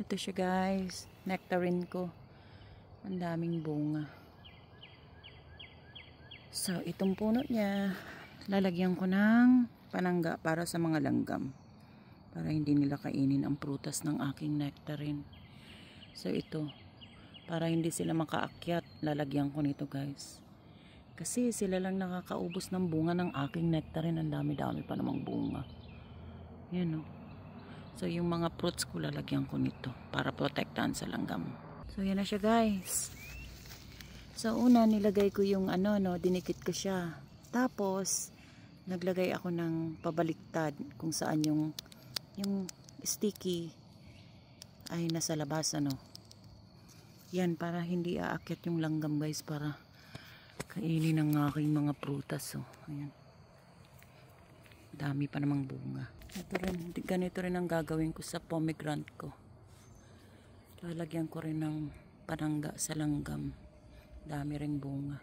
Ito siya guys, nectarine ko. Ang daming bunga. So itong puno niya, lalagyan ko ng panangga para sa mga langgam. Para hindi nila kainin ang prutas ng aking nectarine. So ito, para hindi sila makaakyat, lalagyan ko nito guys. Kasi sila lang nakakaubos ng bunga ng aking nectarine. Ang dami-dami pa namang bunga. Yan o. So yung mga fruits ko lalagyan ko nito para protektahan sa langgam. So yan na siya guys. So una nilagay ko yung dinikit ko siya. Tapos naglagay ako ng pabaliktad kung saan yung sticky ay nasa labas Yan para hindi aakyat yung langgam guys, para kainin ng aking mga prutas. Ayan. Dami pa namang bunga. Ganito rin ang gagawin ko sa pomegranate ko. Lalagyan ko rin ng panangga sa langgam. Dami ring bunga.